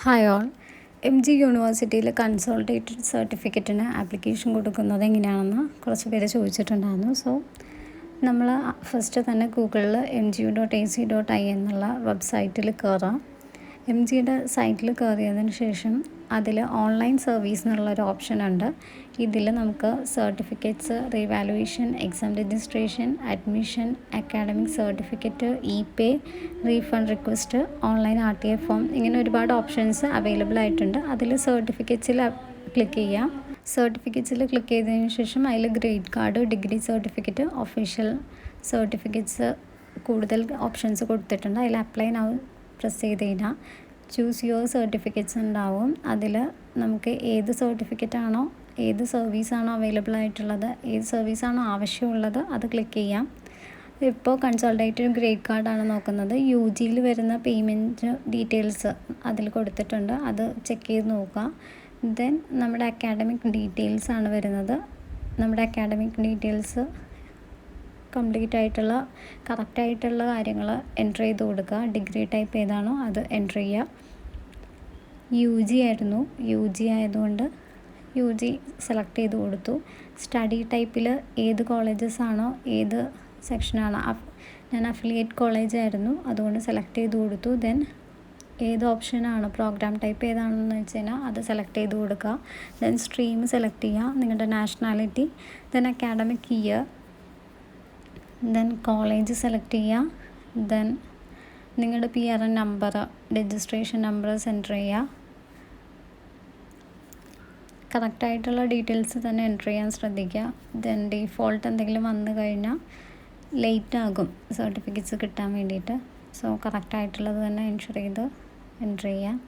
Hi all. MG യൂണിവേഴ്സിറ്റിയിൽ കൺസോൾട്ടേറ്റഡ് സർട്ടിഫിക്കറ്റിന് application കൊടുക്കുന്നത് എങ്ങനെയാണെന്ന് കുറച്ച് പേര് ചോദിച്ചിട്ടുണ്ടായിരുന്നു. സോ നമ്മൾ ഫസ്റ്റ് തന്നെ ഗൂഗിളിൽ mgu.ac.in എന്നുള്ള വെബ്സൈറ്റിൽ കയറാം. MGയുടെ സൈറ്റിൽ കയറിയതിന് ശേഷം അതിൽ ഓൺലൈൻ സർവീസ് എന്നുള്ളൊരു ഓപ്ഷൻ ഉണ്ട്. ഇതിൽ നമുക്ക് certificates, revaluation, exam registration, admission, academic certificate, e pay, refund request, online RTA form, ഇങ്ങനെ ഒരുപാട് ഓപ്ഷൻസ് അവൈലബിൾ ആയിട്ടുണ്ട്. അതിൽ സർട്ടിഫിക്കറ്റ്സിൽ ക്ലിക്ക് ചെയ്യാം. സർട്ടിഫിക്കറ്റ്സിൽ ക്ലിക്ക് ചെയ്തതിന് ശേഷം അതിൽ grade card, degree certificate, official certificates, കൂടുതൽ ഓപ്ഷൻസ് കൊടുത്തിട്ടുണ്ട്. അതിൽ അപ്ലൈ നൗ പ്രസ് ചെയ്ത് കഴിഞ്ഞാൽ ചൂസ് യുവർ സർട്ടിഫിക്കറ്റ്സ് ഉണ്ടാവും. അതിൽ നമുക്ക് ഏത് സർട്ടിഫിക്കറ്റാണോ, ഏത് സർവീസാണോ അവൈലബിൾ ആയിട്ടുള്ളത്, ഏത് സർവീസാണോ ആവശ്യമുള്ളത് അത് ക്ലിക്ക് ചെയ്യാം. ഇപ്പോൾ കൺസോൾട്ടേറ്റഡ് ഗ്രേഡ് കാർഡാണ് നോക്കുന്നത്. UGയിൽ വരുന്ന പേയ്മെൻറ്റ് ഡീറ്റെയിൽസ് അതിൽ കൊടുത്തിട്ടുണ്ട്, അത് ചെക്ക് ചെയ്ത് നോക്കുക. ദെൻ നമ്മുടെ അക്കാഡമിക് ഡീറ്റെയിൽസ് ആണ് വരുന്നത്. നമ്മുടെ അക്കാഡമിക് ഡീറ്റെയിൽസ് കംപ്ലീറ്റ് ആയിട്ടുള്ള കറക്റ്റായിട്ടുള്ള കാര്യങ്ങൾ എൻറ്റർ ചെയ്ത് കൊടുക്കുക. ഡിഗ്രി ടൈപ്പ് ഏതാണോ അത് എൻറ്റർ ചെയ്യുക. UG ആയിരുന്നു, UG ആയതുകൊണ്ട് UG സെലക്ട് ചെയ്ത് കൊടുത്തു. സ്റ്റഡി ടൈപ്പിൽ ഏത് കോളേജസ് ആണോ, ഏത് സെക്ഷനാണോ, ഞാൻ അഫിലിയേറ്റ് കോളേജ് ആയിരുന്നു, അതുകൊണ്ട് സെലക്ട് ചെയ്ത് കൊടുത്തു. ദെൻ ഏത് ഓപ്ഷനാണോ, പ്രോഗ്രാം ടൈപ്പ് ഏതാണെന്ന് വെച്ച് കഴിഞ്ഞാൽ അത് സെലക്ട് ചെയ്ത് കൊടുക്കുക. ദെൻ സ്ട്രീം സെലക്ട് ചെയ്യുക, നിങ്ങളുടെ nationality, then academic year, then college select ചെയ്യുക. ദെൻ നിങ്ങളുടെ PRN number, registration number enter ചെയ്യുക. കറക്റ്റായിട്ടുള്ള ഡീറ്റെയിൽസ് തന്നെ എൻറ്റർ ചെയ്യാൻ ശ്രദ്ധിക്കുക. ദെൻ ഡീഫോൾട്ട് എന്തെങ്കിലും വന്നു കഴിഞ്ഞാൽ ലേറ്റ് ആകും സർട്ടിഫിക്കറ്റ്സ് കിട്ടാൻ വേണ്ടിയിട്ട്. സോ കറക്റ്റായിട്ടുള്ളത് തന്നെ എൻഷുർ ചെയ്ത് എൻറ്റർ ചെയ്യുക.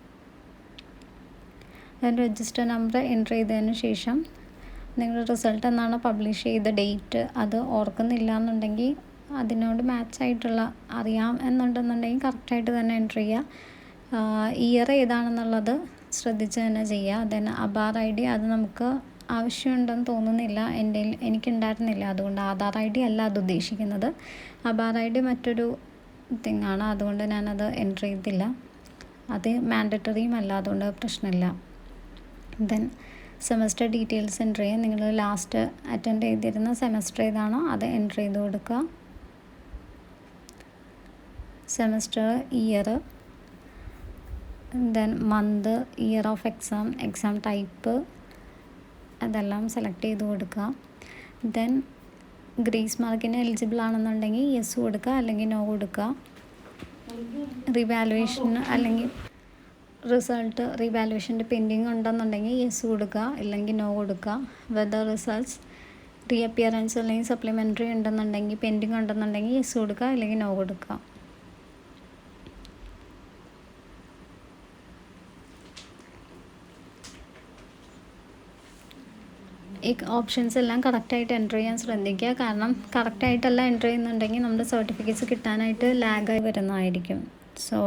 ദെൻ രജിസ്റ്റർ നമ്പർ എൻറ്റർ ചെയ്തതിന് ശേഷം നിങ്ങളുടെ റിസൾട്ട് എന്നാണ് പബ്ലിഷ് ചെയ്ത ഡേറ്റ് അത് ഓർക്കുന്നില്ല എന്നുണ്ടെങ്കിൽ അതിനോട് മാച്ചായിട്ടുള്ള അറിയാം എന്നുണ്ടെന്നുണ്ടെങ്കിൽ കറക്റ്റായിട്ട് തന്നെ എൻറ്റർ ചെയ്യുക. ഇയർ ഏതാണെന്നുള്ളത് ശ്രദ്ധിച്ച് തന്നെ ചെയ്യുക. ദെൻ ആധാർ ID അത് നമുക്ക് ആവശ്യമുണ്ടെന്ന് തോന്നുന്നില്ല, എനിക്കുണ്ടായിരുന്നില്ല, അതുകൊണ്ട് ആധാർ ID അല്ല അത് ഉദ്ദേശിക്കുന്നത്. ആധാർ ID മറ്റൊരു തിങ്ങാണ്, അതുകൊണ്ട് ഞാനത് എൻറ്റർ ചെയ്തില്ല. അത് മാൻഡറ്ററിയും അല്ല, അതുകൊണ്ട് പ്രശ്നമില്ല. ദെൻ സെമസ്റ്റർ ഡീറ്റെയിൽസ് എൻറ്റർ ചെയ്യുക. നിങ്ങൾ ലാസ്റ്റ് അറ്റൻഡ് ചെയ്തിരുന്ന സെമസ്റ്റർ ഏതാണോ അത് എൻറ്റർ ചെയ്ത് കൊടുക്കുക. Semester, year, then month, year of exam, exam type അതെല്ലാം സെലക്ട് ചെയ്ത് കൊടുക്കുക. ദെൻ ഗ്രേസ് മാർക്കിന് എലിജിബിൾ ആണെന്നുണ്ടെങ്കിൽ യെസ് കൊടുക്കുക, അല്ലെങ്കിൽ നോ കൊടുക്കുക. റിവാലുവേഷന് അല്ലെങ്കിൽ റിസൾട്ട് റിവാലുവേഷൻ്റെ പെൻഡിങ് ഉണ്ടെന്നുണ്ടെങ്കിൽ യെസ് കൊടുക്കുക, ഇല്ലെങ്കിൽ നോ കൊടുക്കുക. വെദർ റിസൾട്ട്സ് റീഅപ്പിയറൻസ് അല്ലെങ്കിൽ സപ്ലിമെൻ്ററി ഉണ്ടെന്നുണ്ടെങ്കിൽ, പെൻഡിങ് ഉണ്ടെന്നുണ്ടെങ്കിൽ യെസ് കൊടുക്കുക, ഇല്ലെങ്കിൽ നോ കൊടുക്കുക. ഈ ഓപ്ഷൻസ് എല്ലാം കറക്റ്റായിട്ട് എൻറ്റർ ചെയ്യാൻ ശ്രദ്ധിക്കുക. കാരണം കറക്റ്റായിട്ടെല്ലാം എൻറ്റർ ചെയ്യുന്നുണ്ടെങ്കിൽ നമ്മുടെ സർട്ടിഫിക്കറ്റ്സ് കിട്ടാനായിട്ട് ലാഗായി വരുന്നതായിരിക്കും. സോ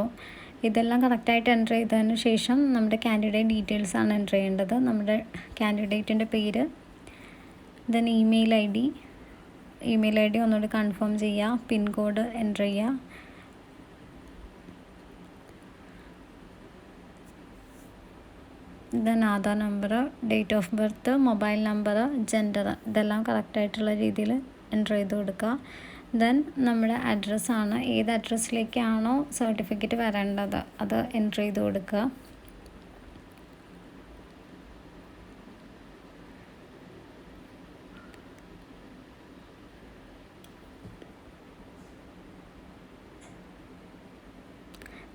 ഇതെല്ലാം കറക്റ്റായിട്ട് എൻറ്റർ ചെയ്തതിന് ശേഷം നമ്മുടെ കാൻഡിഡേറ്റ് ഡീറ്റെയിൽസ് ആണ് എൻറ്റർ ചെയ്യേണ്ടത്. നമ്മുടെ കാൻഡിഡേറ്റിൻ്റെ പേര്, ദെൻ ഇമെയിൽ ID ഒന്നുകൂടി കൺഫേം ചെയ്യുക. പിൻകോഡ് എൻറ്റർ ചെയ്യുക. Then Aadhaar number, date of birth, mobile number, gender ഇതെല്ലാം കറക്റ്റായിട്ടുള്ള രീതിയിൽ എൻറ്റർ ചെയ്ത് കൊടുക്കുക. ദെൻ നമ്മുടെ അഡ്രസ്സാണ്, ഏത് അഡ്രസ്സിലേക്കാണോ സർട്ടിഫിക്കറ്റ് വരേണ്ടത് അത് എൻറ്റർ ചെയ്ത് കൊടുക്കുക.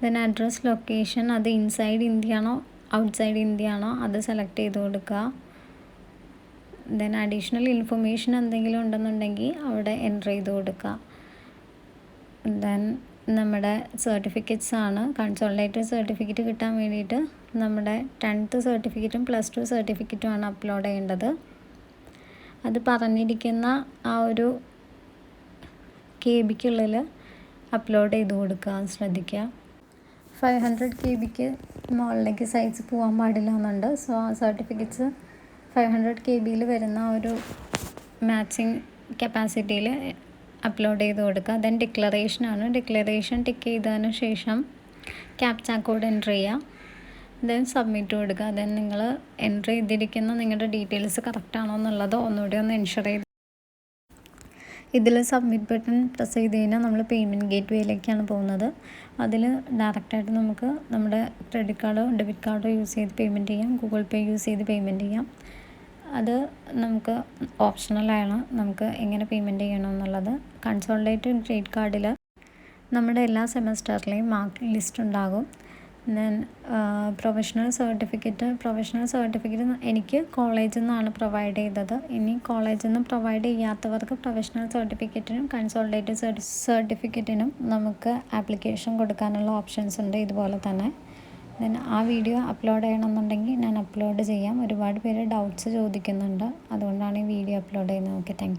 ദെൻ അഡ്രസ് ലൊക്കേഷൻ അത് ഇൻസൈഡ് ഇന്ത്യ ആണോ ഔട്ട്സൈഡ് ഇന്ത്യ ആണോ അത് സെലക്ട് ചെയ്ത് കൊടുക്കുക. ദെൻ അഡീഷണൽ ഇൻഫർമേഷൻ എന്തെങ്കിലും ഉണ്ടെന്നുണ്ടെങ്കിൽ അവിടെ എൻറ്റർ ചെയ്ത് കൊടുക്കുക. ദെൻ നമ്മുടെ സർട്ടിഫിക്കറ്റ്സ് ആണ്, കൺസോൾട്ടേറ്റഡ് സർട്ടിഫിക്കറ്റ് കിട്ടാൻ വേണ്ടിയിട്ട് നമ്മുടെ 10th സർട്ടിഫിക്കറ്റും +2 സർട്ടിഫിക്കറ്റും ആണ് അപ്ലോഡ് ചെയ്യേണ്ടത്. അത് പറഞ്ഞിരിക്കുന്ന ആ ഒരു KB അപ്ലോഡ് ചെയ്ത് കൊടുക്കുക, ശ്രദ്ധിക്കുക. 500 KB മുകളിലേക്ക് സൈസ് പോകാൻ പാടില്ല എന്നുണ്ട്. സോ ആ സർട്ടിഫിക്കറ്റ്സ് 500 KB വരുന്ന ഒരു മാച്ചിങ് കപ്പാസിറ്റിയിൽ അപ്ലോഡ് ചെയ്ത് കൊടുക്കുക. ദെൻ ഡിക്ലറേഷൻ ടിക്ക് ചെയ്തതിന് ശേഷം ക്യാപ്ച കോഡ് എൻറ്റർ ചെയ്യുക. ദെൻ സബ്മിറ്റ് കൊടുക്കുക. ദെൻ നിങ്ങൾ എൻട്രി ചെയ്തിരിക്കുന്ന നിങ്ങളുടെ ഡീറ്റെയിൽസ് കറക്റ്റ് ആണോ എന്നുള്ളത് ഒന്നുകൂടി ഒന്ന് എൻഷുർ ചെയ്ത് ഇതിൽ സബ്മിറ്റ് ബട്ടൺ പ്രസ് ചെയ്ത് കഴിഞ്ഞാൽ നമ്മൾ പേയ്മെൻറ്റ് ഗേറ്റ് വേയിലേക്കാണ് പോകുന്നത്. അതിൽ ഡയറക്റ്റായിട്ട് നമുക്ക് നമ്മുടെ ക്രെഡിറ്റ് കാർഡോ ഡെബിറ്റ് കാർഡോ യൂസ് ചെയ്ത് പേയ്മെൻറ്റ് ചെയ്യാം, ഗൂഗിൾ പേ യൂസ് ചെയ്ത് പേയ്മെൻറ്റ് ചെയ്യാം. അത് നമുക്ക് ഓപ്ഷണലാണ്, നമുക്ക് എങ്ങനെ പേയ്മെൻറ്റ് ചെയ്യണമെന്നുള്ളത്. കൺസോളിഡേറ്റഡ് ക്രെഡിറ്റ് കാർഡിൽ നമ്മുടെ എല്ലാ സെമസ്റ്ററിലെയും മാർക്ക് ലിസ്റ്റ് ഉണ്ടാകും. ദെൻ പ്രൊഫഷണൽ സർട്ടിഫിക്കറ്റ് എനിക്ക് കോളേജിൽ നിന്നാണ് പ്രൊവൈഡ് ചെയ്തത്. ഇനി കോളേജിൽ നിന്ന് പ്രൊവൈഡ് ചെയ്യാത്തവർക്ക് പ്രൊഫഷണൽ സർട്ടിഫിക്കറ്റിനും കൺസോളിഡേറ്റഡ് സർട്ടിഫിക്കറ്റിനും നമുക്ക് ആപ്ലിക്കേഷൻ കൊടുക്കാനുള്ള ഓപ്ഷൻസ് ഉണ്ട് ഇതുപോലെ തന്നെ. ദെൻ ആ വീഡിയോ അപ്ലോഡ് ചെയ്യണമെന്നുണ്ടെങ്കിൽ ഞാൻ അപ്ലോഡ് ചെയ്യാം. ഒരുപാട് പേര് ഡൗട്ട്സ് ചോദിക്കുന്നുണ്ട്, അതുകൊണ്ടാണ് ഈ വീഡിയോ അപ്ലോഡ് ചെയ്യുന്നത്. Okay, thank you.